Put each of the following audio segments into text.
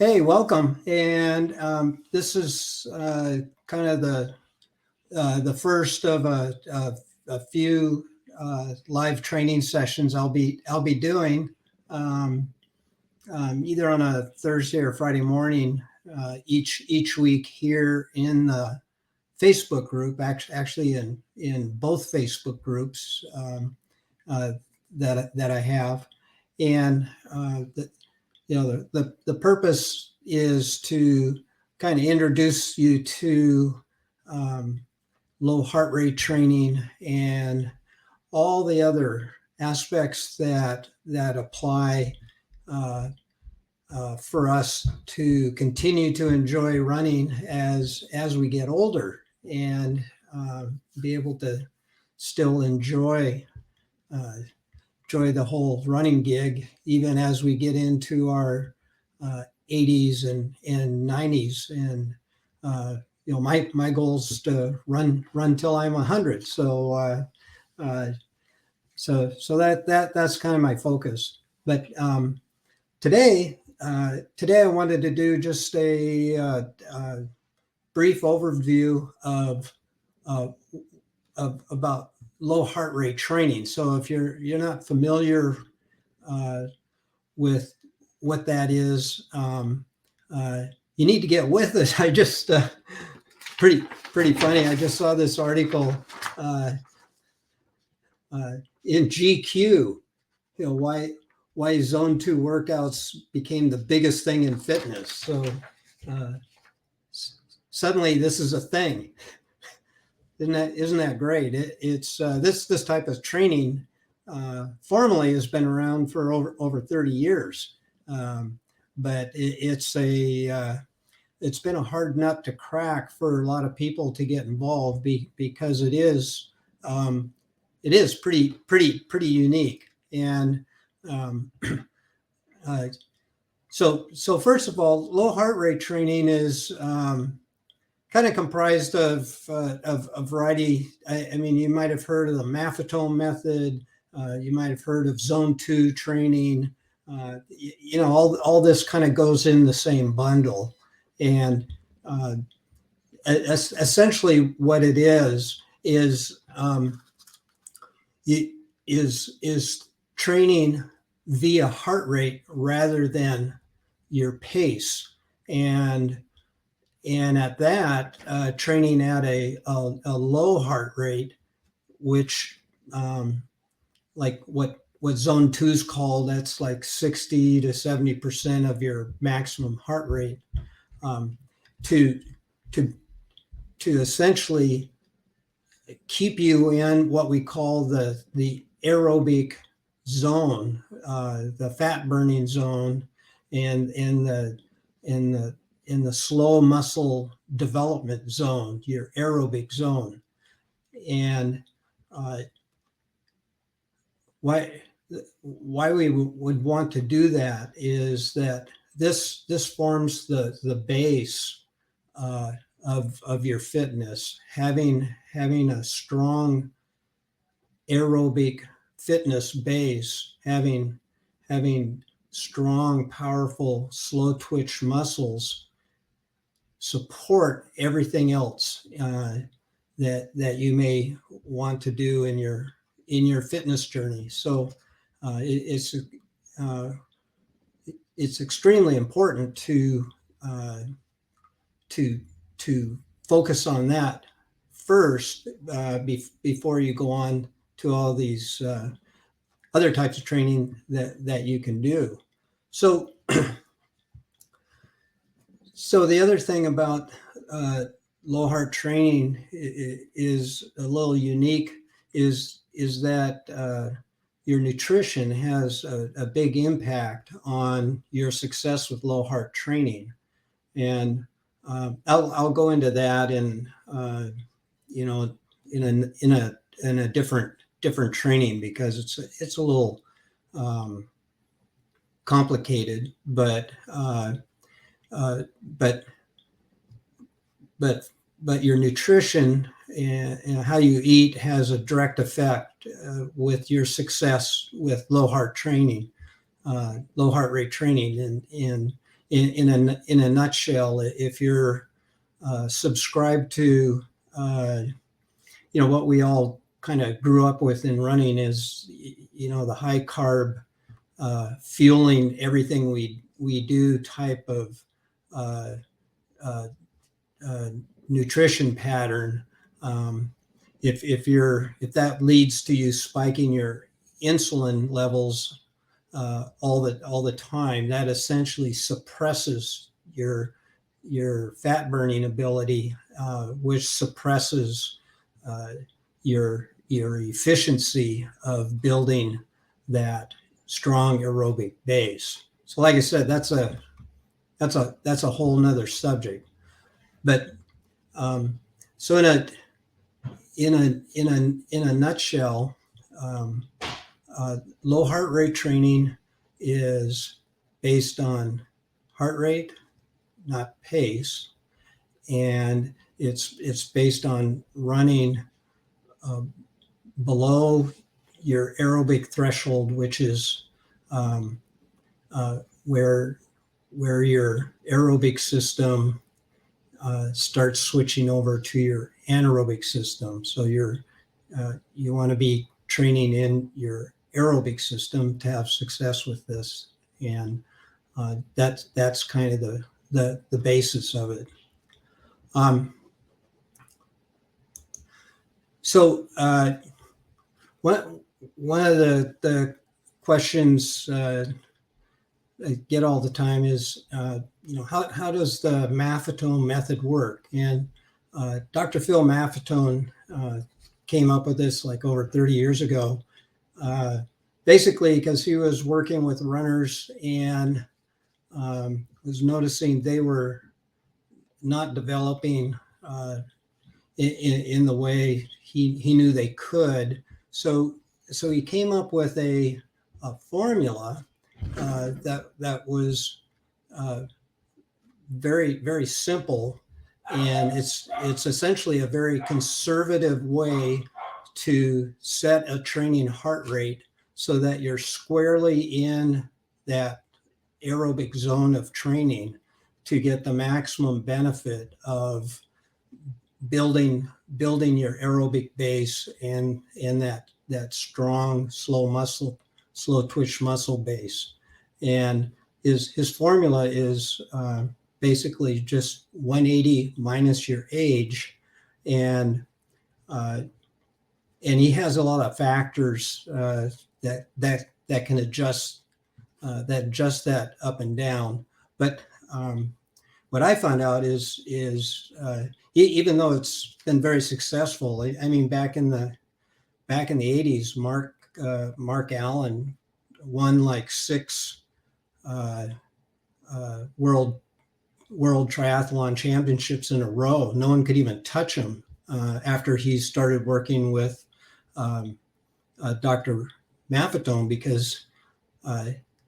Hey, welcome. And this is kind of the first of a few live training sessions I'll be doing either on a Thursday or Friday morning each week here in the Facebook group. Actually, in both Facebook groups uh, that I have, and the purpose is to kind of introduce you to um, low heart rate training and all the other aspects that apply for us to continue to enjoy running as we get older and be able to still uh, enjoy the whole running gig, even as we get into our 80s and 90s. And my goal is to run till I'm 100. Uh, so that's kind of my focus. But today I wanted to do just a brief overview uh, about low heart rate training. So if you're not familiar uh, with what that is, you need to get with it. I just pretty funny. I just saw this article uh, in GQ. Why Zone 2 workouts became the biggest thing in fitness. So uh, suddenly this is a thing. Isn't that great? It's this type of training formally has been around for over 30 years, but it's been a hard nut to crack for a lot of people to get involved because it is pretty unique. And uh, so first of all, low heart rate training is kind of comprised of a variety. I mean, you might have heard of the Maffetone Method. You might have heard of Zone 2 training. All this kind of goes in the same bundle. And essentially what it is training via heart rate rather than your pace. And at that, training at a low heart rate, which like what Zone 2 is called, that's like 60 to 70% of your maximum heart rate, to essentially keep you in what we call the aerobic zone, the fat burning zone, and in the slow muscle development zone, your aerobic zone. And why we would want to do that is that this forms the base of your fitness. Having a strong aerobic fitness base, having strong, powerful, slow twitch muscles support everything else that you may want to do in your fitness journey. So it's extremely important to focus on that first before you go on to all these other types of training that you can do. So the other thing about low heart training is a little unique, is that your nutrition has a big impact on your success with low heart training. And I'll go into that in a different training, because it's a little complicated, but your nutrition and how you eat has a direct effect with your success with low heart rate training. And in a nutshell, if you're subscribed to what we all kind of grew up with in running is the high carb fueling everything we do type of uh, uh, nutrition pattern. If that leads to you spiking your insulin levels all the time, that essentially suppresses your fat burning ability, which suppresses uh, your efficiency of building that strong aerobic base. So, like I said, that's a whole nother subject. But so in a nutshell, um, low heart rate training is based on heart rate, not pace, and it's based on running uh, below your aerobic threshold, which is um, where your aerobic system starts switching over to your anaerobic system. So you want to be training in your aerobic system to have success with this, and that's kind of the basis of it. So one of the questions I get all the time is, how does the Maffetone method work? And Dr. Phil Maffetone came up with this like over 30 years ago, basically because he was working with runners and was noticing they were not developing in the way he knew they could. So he came up with a formula that was very, very simple, and it's essentially a very conservative way to set a training heart rate so that you're squarely in that aerobic zone of training to get the maximum benefit of building your aerobic base and that strong slow twitch muscle base. And his formula is basically just 180 minus your age, and he has a lot of factors that can adjust that up and down. But what I found out is even though it's been very successful, I mean, back in the 80s, Mark Allen won like 6 world triathlon championships in a row. No one could even touch him after he started working with Dr. Maffetone, because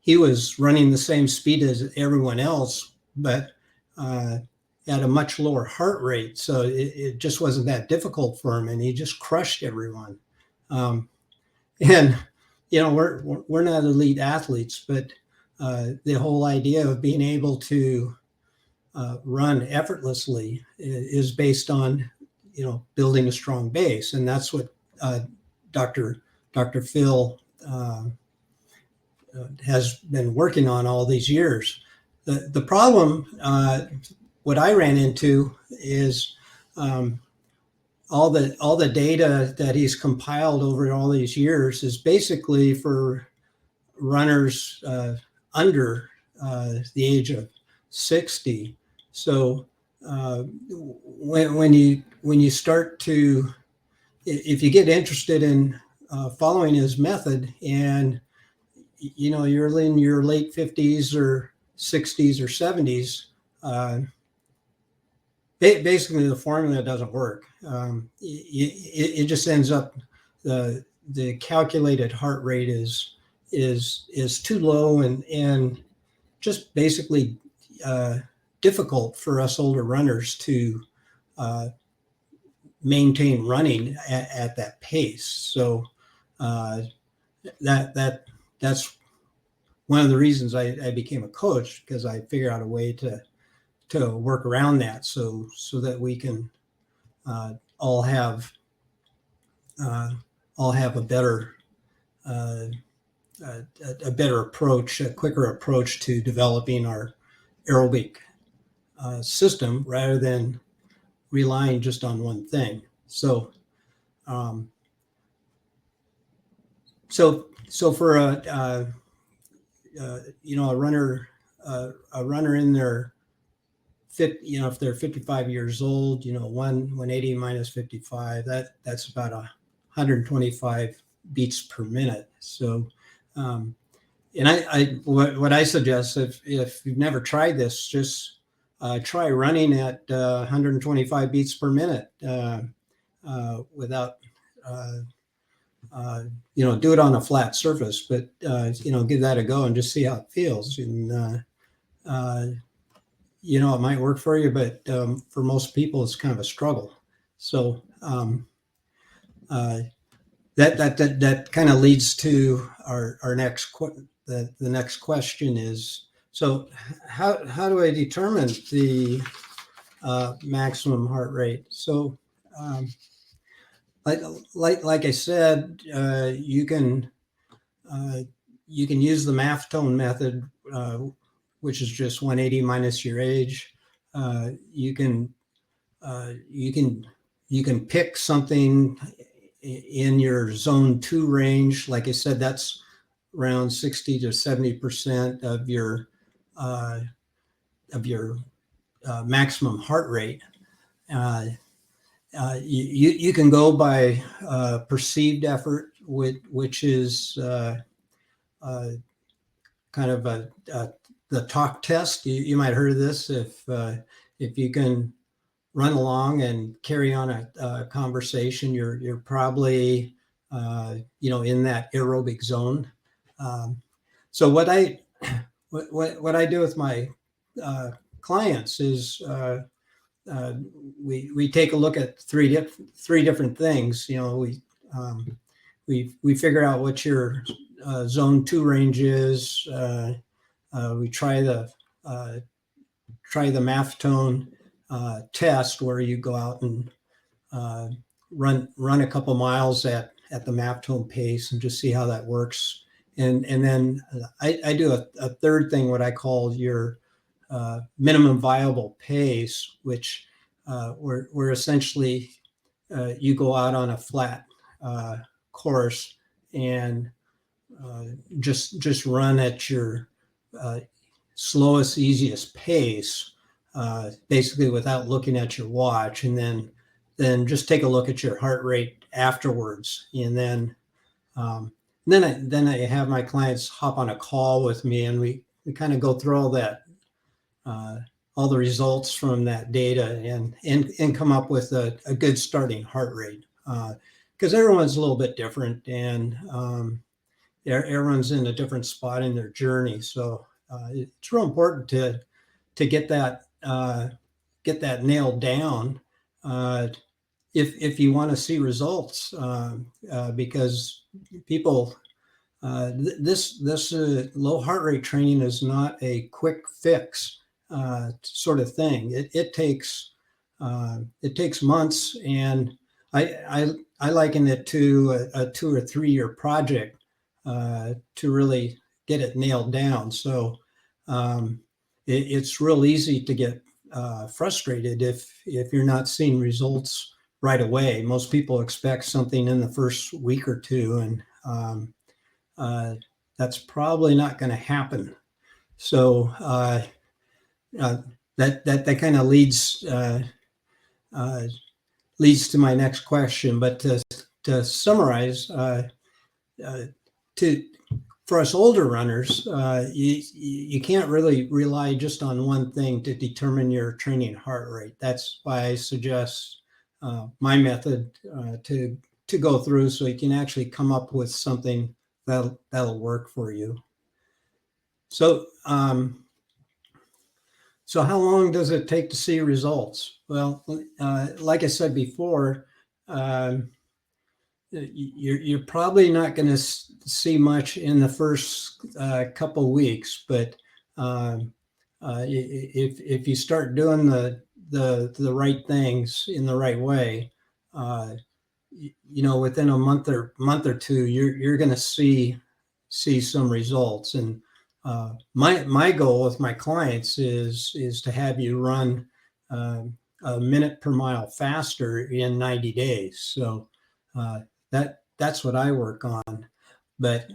he was running the same speed as everyone else, but at a much lower heart rate. So it just wasn't that difficult for him, and he just crushed everyone. And we're not elite athletes, but the whole idea of being able to run effortlessly is based on building a strong base, and that's what Dr. Phil has been working on all these years. The problem, what I ran into, is all the data that he's compiled over all these years is basically for runners under the age of 60. So when you start to, if you get interested in following his method, and you're in your late 50s or 60s or 70s, basically the formula doesn't work. It just ends up the calculated heart rate is too low and just basically difficult for us older runners to maintain running at that pace. So that's one of the reasons I became a coach, because I figured out a way to work around that, so that we can all have a better a better approach, a quicker approach to developing our aerobic system rather than relying just on one thing. So, so for a runner, a runner in their if they're 55 years old, 180 minus 55, that's about 125 beats per minute. So, and what I suggest, if you've never tried this, just try running at 125 beats per minute without, do it on a flat surface, but give that a go and just see how it feels. And it might work for you, but for most people, it's kind of a struggle. So that kind of leads to our next the next question is, so how do I determine the maximum heart rate? So like I said, you can use the Maffetone method, which is just 180 minus your age. You can pick something in your zone 2 range. Like I said, that's around 60 to 70% of your maximum heart rate. You can go by perceived effort, which is kind of the talk test. You might have heard of this. If you can run along and carry on a conversation, you're probably in that aerobic zone. So what I do with my clients is we take a look at three different things. We figure out what your zone 2 range is. We try the Maffetone test, where you go out and run a couple miles at the Maffetone pace and just see how that works. And then I do a third thing, what I call your minimum viable pace, which where essentially you go out on a flat course and just run at your slowest, easiest pace, basically without looking at your watch, and then just take a look at your heart rate afterwards. And then I have my clients hop on a call with me, and we kind of go through all that, all the results from that data, and come up with a good starting heart rate, because everyone's a little bit different, and everyone's in a different spot in their journey. So it's real important to get that nailed down if you want to see results, because people, this low heart rate training is not a quick fix sort of thing. It takes months, and I liken it to a 2 or 3 year project to really get it nailed down. So it's real easy to get frustrated if you're not seeing results right away. Most people expect something in the first week or two, and that's probably not going to happen. So that kind of leads to my next question. But to summarize, for us older runners, you can't really rely just on one thing to determine your training heart rate. That's why I suggest my method to go through, so you can actually come up with something that'll work for you. So so how long does it take to see results? Well, like I said before, you're probably not going to see much in the first couple weeks, but if you start doing the right things in the right way, within a month or two, you're going to see some results. And my goal with my clients is to have you run a minute per mile faster in 90 days. So that's what I work on. But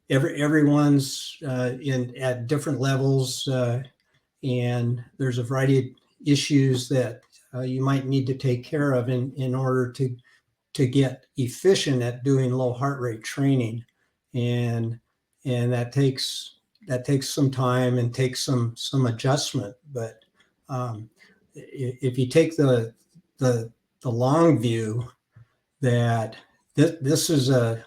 everyone's in at different levels, and there's a variety of issues that you might need to take care of in order to get efficient at doing low heart rate training, and that takes some time and takes some adjustment. But if you take the long view, that this is a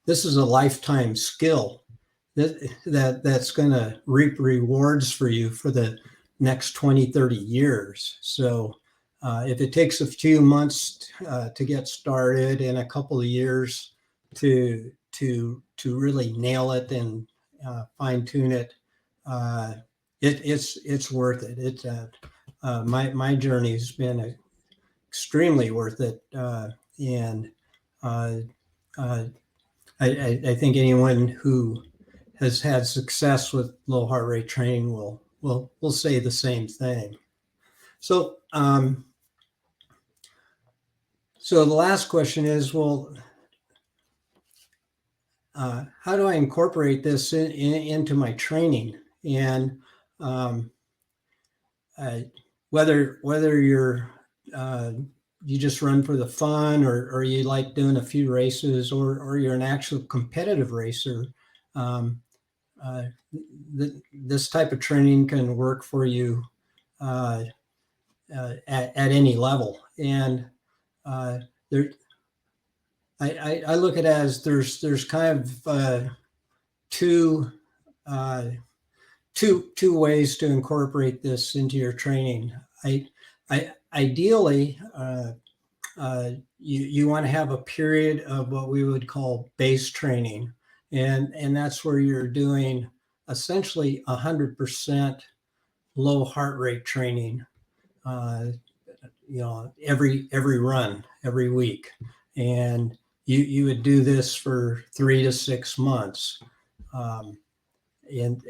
lifetime skill that's going to reap rewards for you for the next 20, 30 years. So if it takes a few months to get started and a couple of years to really nail it and fine tune it, it's worth it. It's my journey has been extremely worth it, and uh, uh, I think anyone who has had success with low heart rate training will say the same thing. So so the last question is, well, how do I incorporate this into my training? And whether you just run for the fun, or you like doing a few races, or you're an actual competitive racer, uh, this type of training can work for you uh, at any level. And there, I look at it as there's kind of two uh, two ways to incorporate this into your training. Ideally, you want to have a period of what we would call base training, and that's where you're doing essentially 100% low heart rate training, uh, every run, every week, and you would do this for 3 to 6 months. Um, and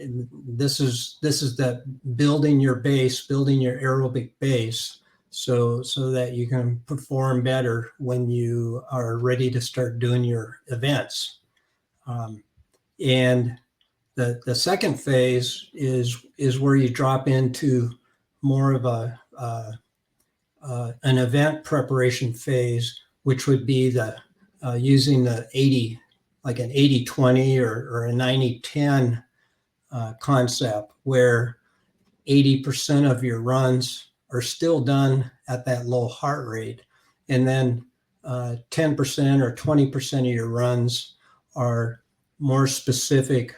this is that building your base, building your aerobic base, so that you can perform better when you are ready to start doing your events. And the second phase is where you drop into more of an event preparation phase, which would be the using the 80, like an 80-20 or a 90-10 concept, where 80% of your runs are still done at that low heart rate, and then 10% or 20% of your runs are more specific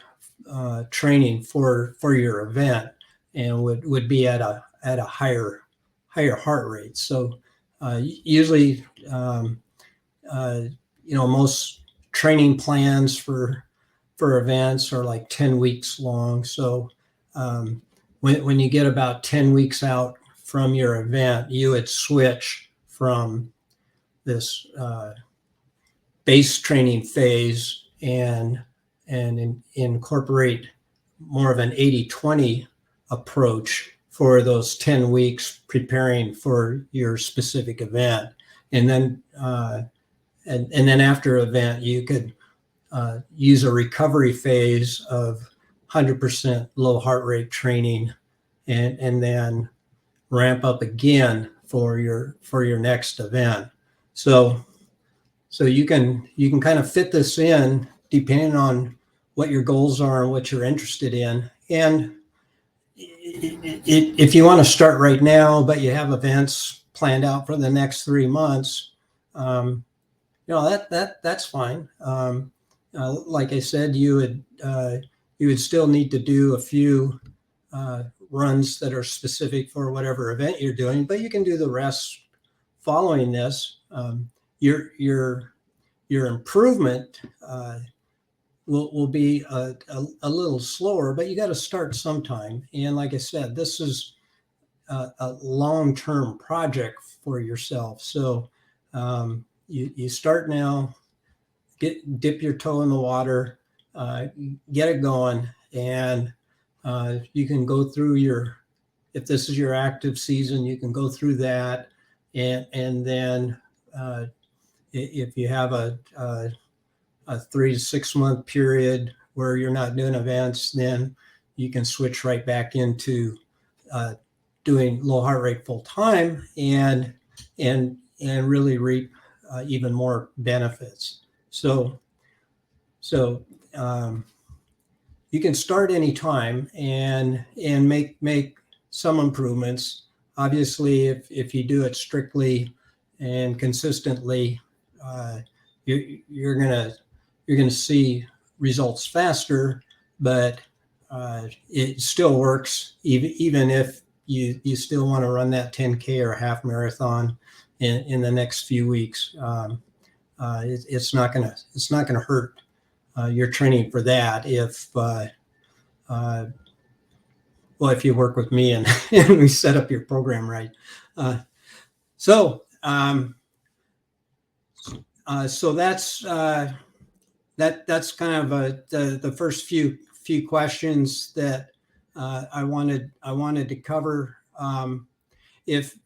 training for your event, and would be at a higher heart rate. So usually, uh, most training plans for events are like 10 weeks long. So when you get about 10 weeks out from your event, you would switch from this base training phase and incorporate more of an 80-20 approach for those 10 weeks preparing for your specific event. And then and then after event, you could use a recovery phase of 100% low heart rate training, and then ramp up again for your next event. So you can kind of fit this in depending on what your goals are and what you're interested in. And if you want to start right now, but you have events planned out for the next 3 months, that's fine. Like I said, you would still need to do a few runs that are specific for whatever event you're doing, but you can do the rest following this. your improvement will be a little slower, but you got to start sometime. And like I said, this is a long-term project for yourself. So you start now, dip your toe in the water, get it going, and you can go through if this is your active season, you can go through that, and then if you have a 3 to 6 month period where you're not doing events, then you can switch right back into doing low heart rate full time and really reap even more benefits. So you can start anytime and make some improvements. Obviously, if you do it strictly and consistently, you're gonna see results faster, but it still works even if you still want to run that 10K or a half marathon in the next few weeks. It's not gonna hurt your training for that if if you work with me and we set up your program right. So that's that's kind of the first few questions that I wanted to cover. If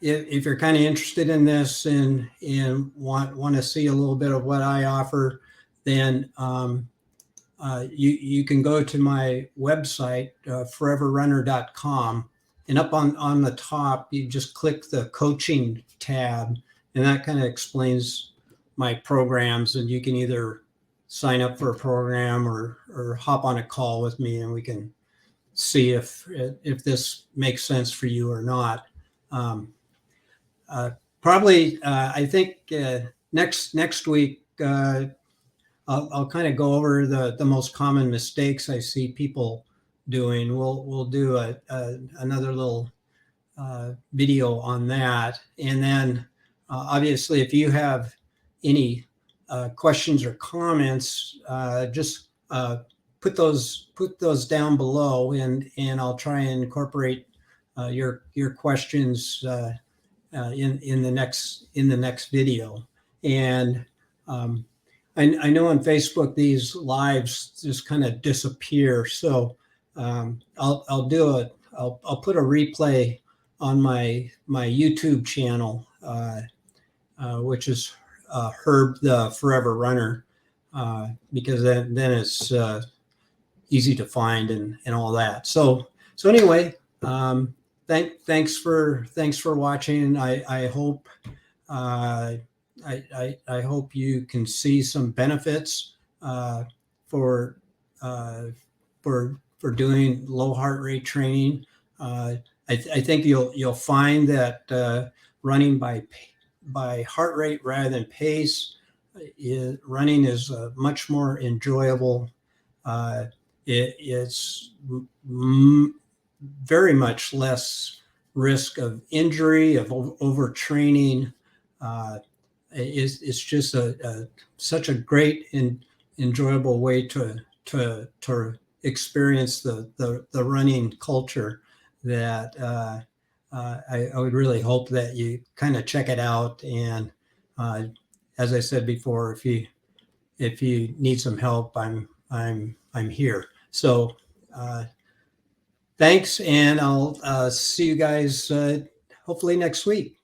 you're kind of interested in this and want to see a little bit of what I offer, then you can go to my website, foreverrunner.com, and up on the top, you just click the coaching tab, and that kind of explains my programs, and you can either sign up for a program or hop on a call with me, and we can see if this makes sense for you or not. Probably, I think next week, I'll kind of go over the most common mistakes I see people doing. We'll do another little video on that, and then obviously, if you have any questions or comments, just put those down below, and I'll try and incorporate your questions in the next video. And I know on Facebook these lives just kind of disappear, so I'll put a replay on my YouTube channel, which is Herb the Forever Runner, because then it's easy to find and all that. So anyway, thanks for watching. I hope I hope you can see some benefits for doing low heart rate training. I think you'll find that running by heart rate rather than pace, running is much more enjoyable. It's very much less risk of injury, of overtraining. It's just such a great and enjoyable way to experience the running culture that I would really hope that you kind of check it out. And as I said before, if you need some help, I'm here. So thanks, and I'll see you guys hopefully next week.